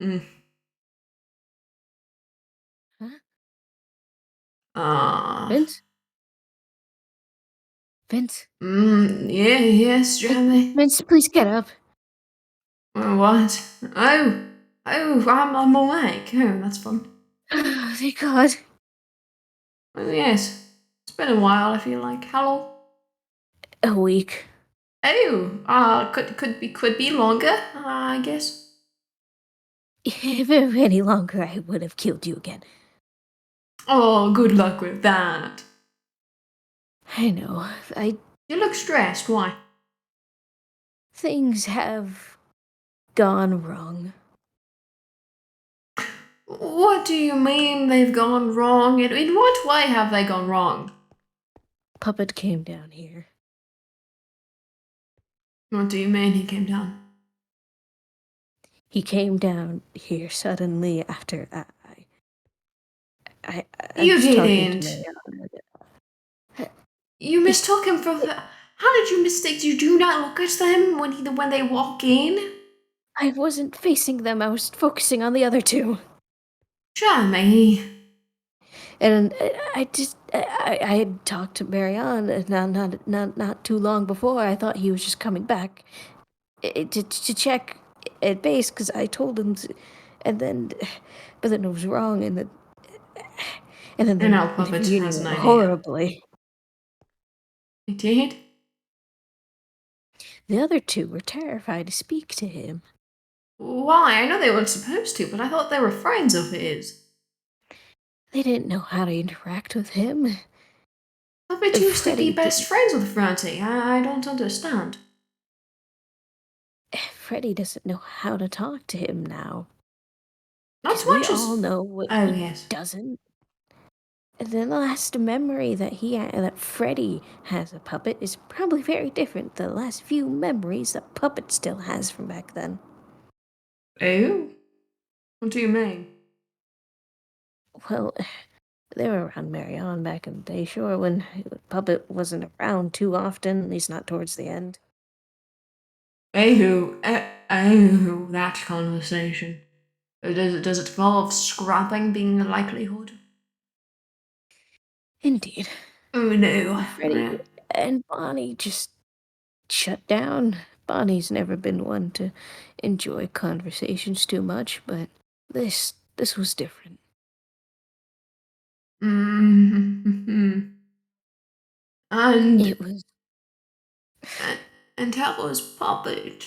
Mm. Huh? Ah. Vince? Vince? Yeah, yes, Hey, Jeremy. Vince, please get up. What? I'm awake. Oh, that's fun. Oh, thank God. Oh, yes. It's been a while, I feel like. How long? A week. Oh, could be longer, I guess. If it were any longer, I would have killed you again. Oh, good luck with that. I know. You look stressed. Why? Things have gone wrong. What do you mean they've gone wrong? In what way have they gone wrong? Puppet came down here. What do you mean he came down? He came down here suddenly after I You was talking to didn't. Marion. You mistook him for the. How did you mistake? You do not look at them when they walk in. I wasn't facing them. I was focusing on the other two. Jeremy. And I had talked to Marion not too long before. I thought he was just coming back to check at base because I told him to, and then but then it was wrong and then And our the puppet has reunion an went idea. horribly. It did? The other two were terrified to speak to him. Why? I know they weren't supposed to, but I thought they were friends of his. They didn't know how to interact with him. Puppet used to be Freddy best didn't. friends with Francie. I don't understand. Freddy doesn't know how to talk to him now. Not Because as we much all as. know what Oh, he yes. doesn't. The last memory that Freddy has a puppet is probably very different. The last few memories that Puppet still has from back then. Oh? What do you mean? Well, they were around Marion back in the day, sure, when Puppet wasn't around too often, at least not towards the end. That conversation. Does it involve scrapping being a likelihood? Indeed. Oh no. Freddy and Bonnie just shut down. Bonnie's never been one to enjoy conversations too much, but this was different. Mm-hmm. And It was and how was Puppet?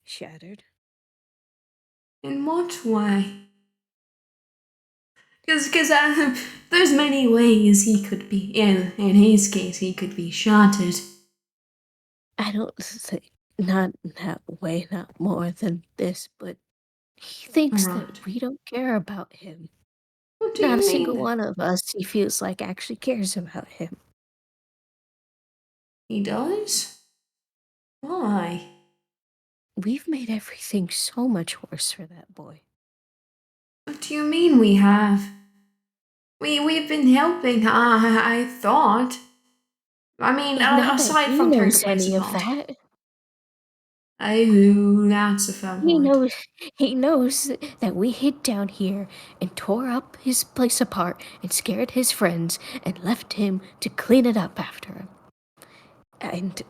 shattered. In what way? Because there's many ways he could be. In his case, he could be shattered. I don't think not that way, not more than this, but he thinks that Right. we don't care about him. What do Not a you single mean? one of us he feels like actually cares about him. He does? Why? We've made everything so much worse for that boy. What do you mean we have? We've been helping. I thought. I mean, And not that aside he from tearing the knows place any of apart. that. Oh, that's a fair He point. knows he knows that we hid down here and tore up his place apart and scared his friends and left him to clean it up after him. And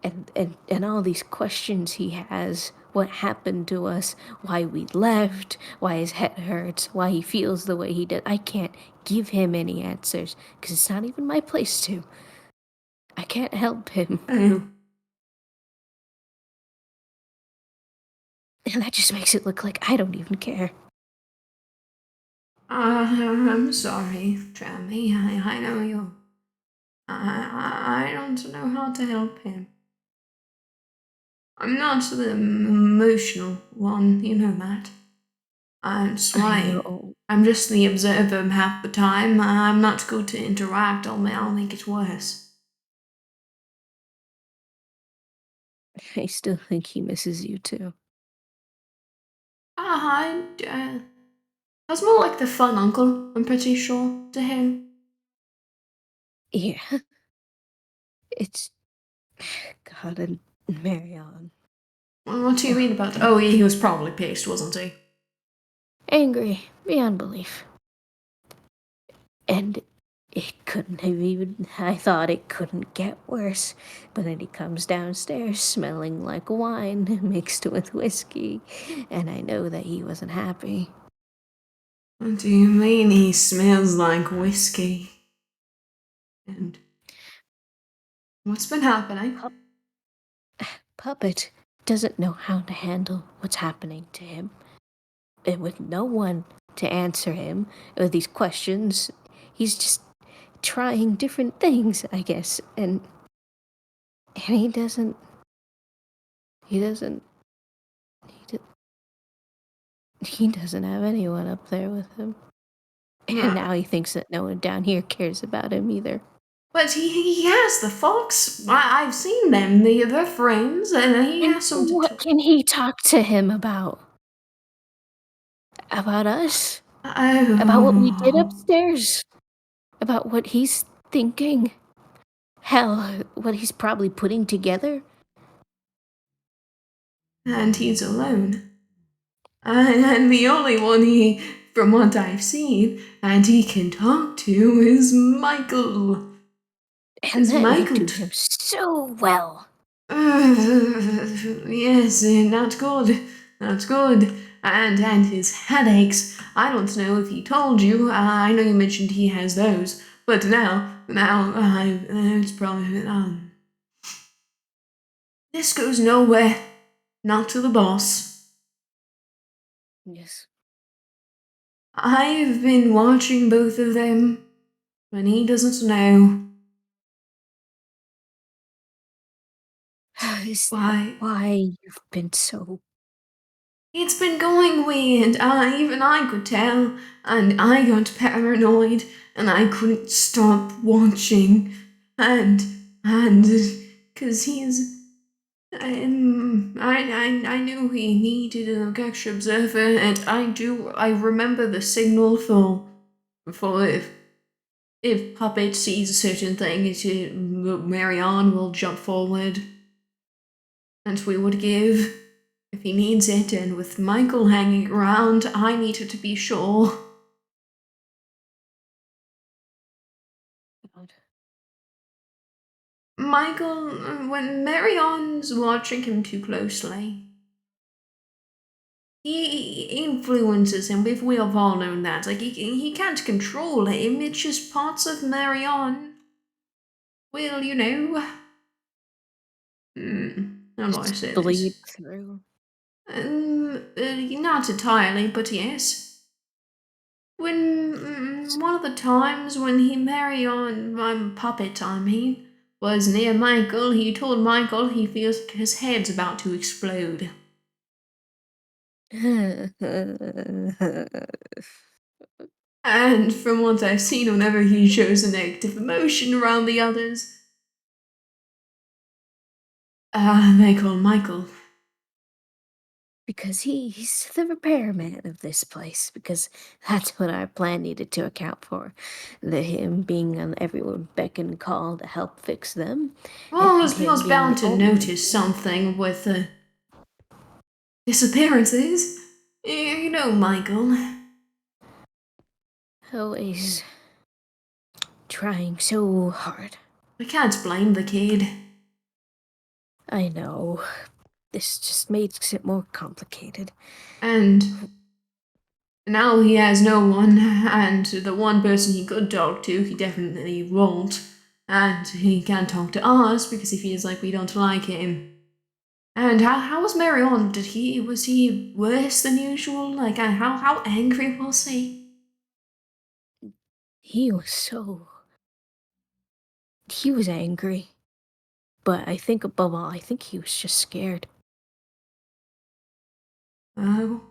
and and all these questions he has, what happened to us, why we left, why his head hurts, why he feels the way he does. I can't give him any answers because it's not even my place to. I can't help him. Oh. And that just makes it look like I don't even care. I'm sorry, Jamie. I know you. I don't know how to help him. I'm not the emotional one, you know that. That's I why know. I'm just the observer half the time. I'm not good to interact. I'll make it worse. I still think he misses you too. I that's more like the fun uncle, I'm pretty sure, to him. Yeah. It's God and Marion. What do you mean about that? Oh, he was probably pissed, wasn't he? Angry beyond belief. And it couldn't have even, I thought it couldn't get worse. But then he comes downstairs smelling like wine mixed with whiskey, and I know that he wasn't happy. What do you mean he smells like whiskey? And what's been happening? Puppet doesn't know how to handle what's happening to him. And with no one to answer him with these questions, he's just trying different things, I guess. And he doesn't, he doesn't, he, he doesn't have anyone up there with him. And now he thinks that no one down here cares about him either. But he has the fox. I've seen them. They're friends, and he has some. What can he talk to him about? About us? About what we did upstairs? About what he's thinking? Hell, what he's probably putting together? And he's alone. And the only one he, from what I've seen, and he can talk to is Michael. And that you do him so well. Yes, not good. Not good. And his headaches. I don't know if he told you. I know you mentioned he has those. But now, it's probably, this goes nowhere. Not to the boss. Yes. I've been watching both of them, and he doesn't know. Is Why? that why you've been so... It's been going weird. Even I could tell, and I got paranoid, and I couldn't stop watching. And, cause I knew he needed an extra observer, and I remember the signal for if Puppet sees a certain thing, Marion will jump forward, and we would give if he needs it, and with Michael hanging around, I needed to be sure. God. Michael, when Marion's watching him too closely, he influences him. We've all known that. Like, he can't control him, it's just parts of Marion. Well, how do I say Bleed this? through. Not entirely, but yes. When one of the times when he married on my puppet, I mean, was near Michael, he told Michael he feels like his head's about to explode. And from what I've seen, whenever he shows a negative emotion around the others, they call Michael. Because he's the repairman of this place, because that's what our plan needed to account for. Him being on everyone beck and call to help fix them. Well, And he him was being bound the to only notice something with the disappearances. You know, Michael. always trying so hard. I can't blame the kid. I know. This just makes it more complicated. And now he has no one, and the one person he could talk to, he definitely won't. And he can't talk to us because he feels like we don't like him. And how was Marion? Was he worse than usual? Like, how angry was he? He was so... He was angry. But I think above all, I think he was just scared. Oh,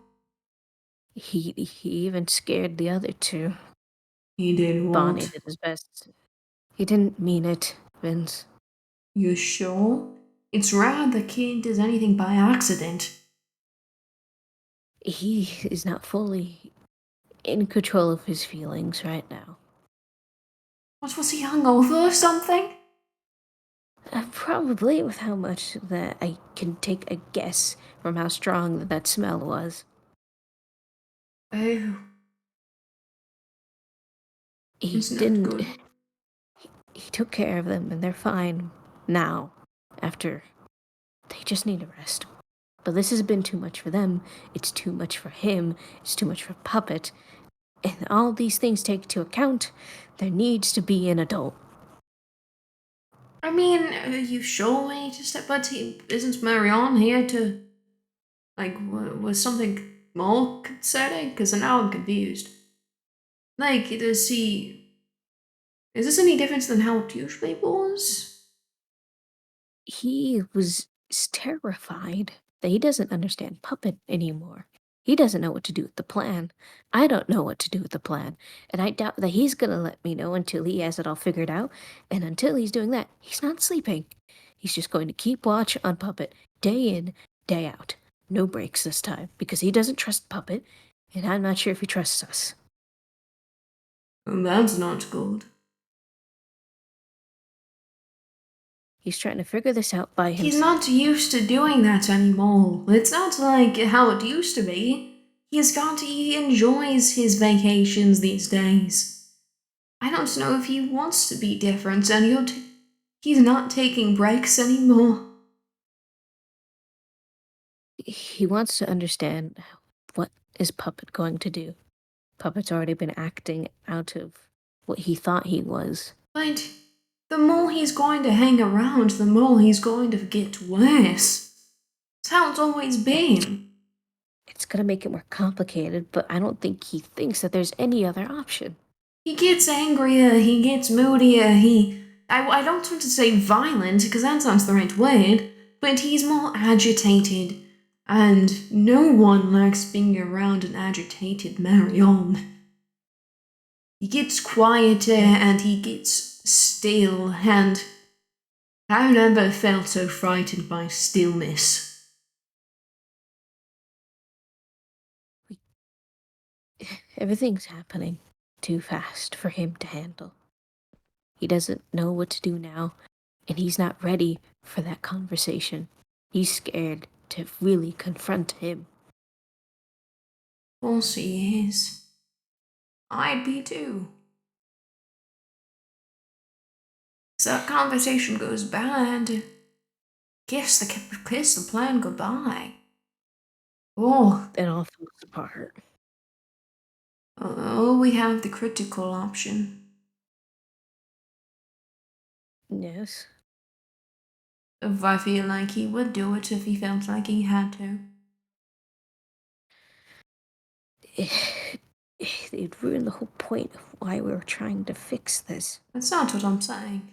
He even scared the other two. he did Bonnie what? did his best. He didn't mean it, Vince. You sure? It's rare the kid does anything by accident. He is not fully in control of his feelings right now. What was he hungover or something? Probably with how much that I can take a guess from how strong that smell was. Oh, He it's not didn't. good. He took care of them, and they're fine now. After they just need a rest. But this has been too much for them. It's too much for him. It's too much for Puppet. And all these things take into account, there needs to be an adult. I mean, are you sure we need to step? But isn't Marion here to, like, was something more concerning? Because now I'm confused. Like, does he? Is this any different than how it usually was? He was terrified that he doesn't understand Puppet anymore. He doesn't know what to do with the plan. I don't know what to do with the plan. And I doubt that he's gonna let me know until he has it all figured out. And until he's doing that, he's not sleeping. He's just going to keep watch on Puppet day in, day out. No breaks this time because he doesn't trust Puppet, and I'm not sure if he trusts us. That's not good. He's trying to figure this out by He's himself. not used to doing that anymore. It's not like how it used to be. He enjoys his vacations these days. I don't know if he wants to be different, and he's not taking breaks anymore. He wants to understand what is Puppet going to do. Puppet's already been acting out of what he thought he was. But the more he's going to hang around, the more he's going to get worse. That's how it's always been. It's gonna make it more complicated, but I don't think he thinks that there's any other option. He gets angrier, he gets moodier, I don't want to say violent, because that sounds the right word, but he's more agitated. And no one likes being around an agitated Marion. He gets quieter and he gets still, and I've never felt so frightened by stillness. Everything's happening too fast for him to handle. He doesn't know what to do now, and he's not ready for that conversation. He's scared to really confront him. Of course he is. I'd be too. So that conversation goes bad. Kiss the plan goodbye. Oh, It all falls apart. oh, we have the critical option. Yes. If I feel like he would do it if he felt like he had to. It'd ruin the whole point of why we were trying to fix this. That's not what I'm saying.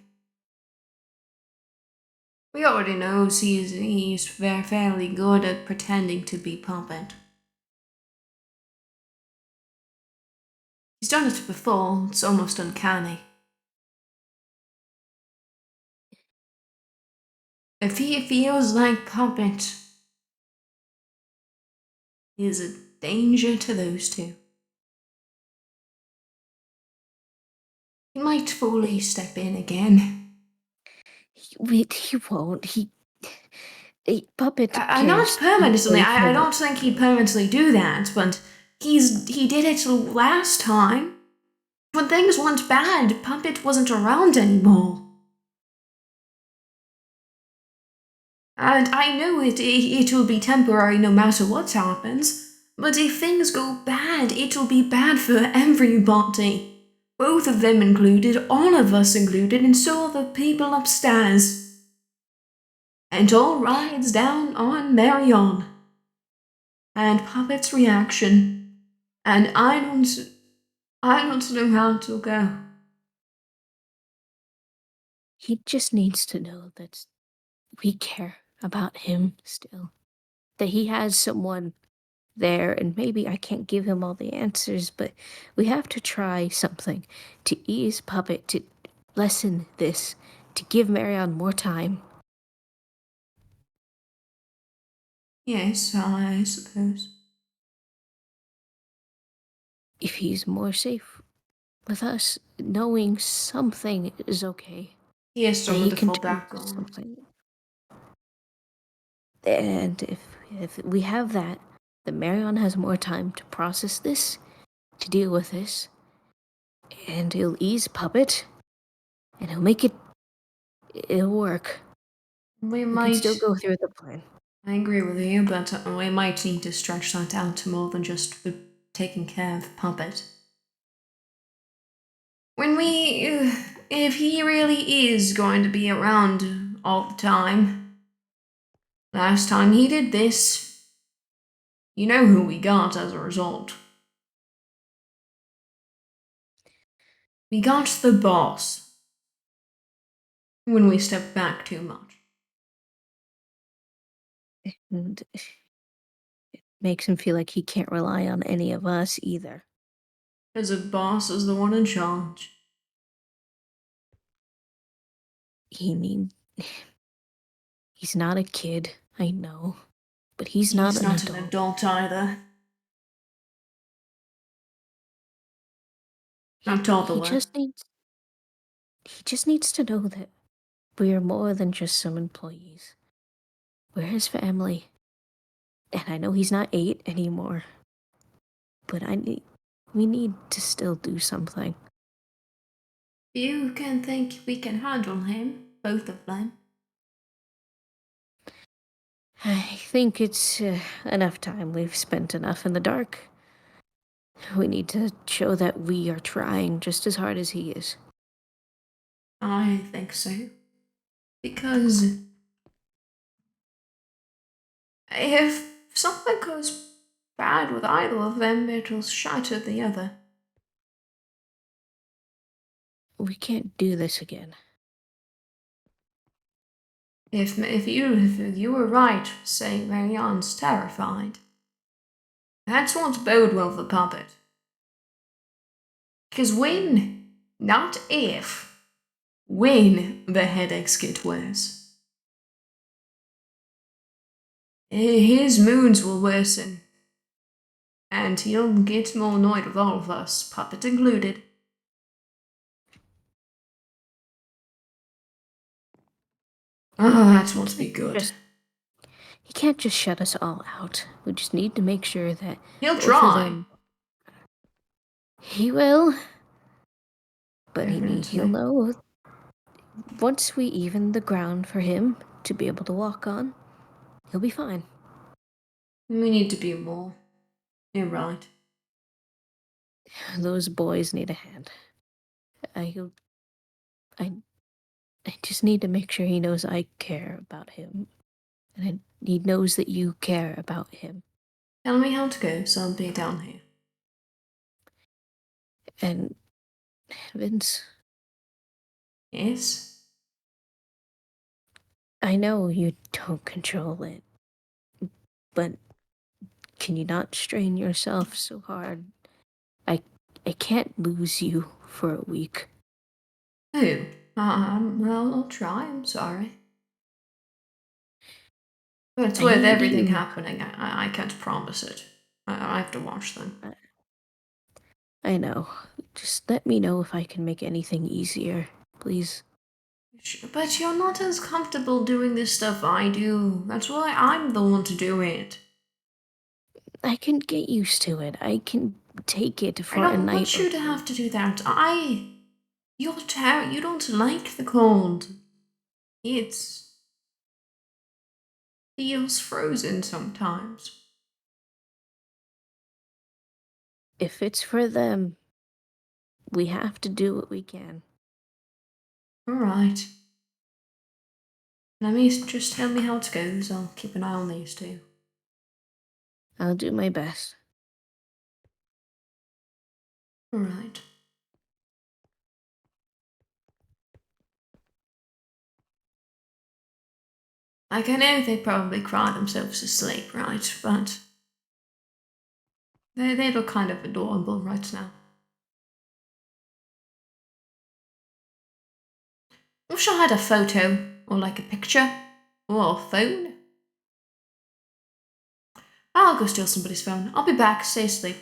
We already know he's fairly good at pretending to be Puppet. He's done it before, it's almost uncanny. If he feels like Puppet, he is a danger to those two. He might fully step in again. He won't. Puppet Not cares permanently. deeply for I don't think he'd permanently do that, but he did it last time. When things went bad, Puppet wasn't around anymore. And I know it will be temporary no matter what happens, but if things go bad, it'll be bad for everybody. Both of them included, all of us included, and so are the people upstairs. And all rides down on Marion. And Puppet's reaction. And I don't know how to go. He just needs to know that we care about him still. That he has someone there, and maybe I can't give him all the answers, but we have to try something to ease Puppet, to lessen this, to give Marion more time. Yes, I suppose. If he's more safe with us, knowing something is okay. He is that still he with the can full do back on. something. And if we have that, then Marion has more time to process this, to deal with this, and he'll ease Puppet, and he'll make it'll work. We We can still might. go through the plan. I agree with you, but we might need to stretch that out to more than just taking care of Puppet. If he really is going to be around all the time, last time he did this, you know who we got as a result. We got the boss when we stepped back too much. And it makes him feel like he can't rely on any of us either. Because the boss is the one in charge. He's not a kid, I know, but he's not He's an not an adult. adult either. Not all the He way. just needs to know that we are more than just some employees. We're his family. And I know he's not 8 anymore, but we need to still do something. You can think we can handle him, both of them. I think it's enough time. We've spent enough in the dark. We need to show that we are trying just as hard as he is. I think so. Because if something goes bad with either of them, it'll shatter the other. We can't do this again. If you were right saying Marion's terrified, that's what's bode well for Puppet. Because when, not if, when the headaches get worse, his moods will worsen, and he'll get more annoyed with all of us, Puppet included. Oh, that won't be good. He can't just shut us all out. We just need to make sure that He'll both of try. them. He will, but he'll Definitely. know once we even the ground for him to be able to walk on, he'll be fine. We need to be more. You're right. Those boys need a hand. I, I, I just need to make sure he knows I care about him, and he knows that you care about him. Tell me how to go, so I'll be down here. And Vince, Yes? I know you don't control it, but can you not strain yourself so hard? I can't lose you for a week. Oh, well, I'll try, I'm sorry. But it's I worth need everything you. happening. I can't promise it. I have to watch them. I know. Just let me know if I can make anything easier, please. But you're not as comfortable doing this stuff I do. That's why I'm the one to do it. I can get used to it. I can take it I for a don't night want or you to have to do that. You don't like the cold. It's feels frozen sometimes. if it's for them, we have to do what we can. Alright. Let me just tell me how it goes. I'll keep an eye on these two. I'll do my best. Alright. Like, I know they probably cry themselves to sleep, right? But they look kind of adorable right now. Wish I had a photo, or like a picture, or a phone. I'll go steal somebody's phone. I'll be back. Stay asleep.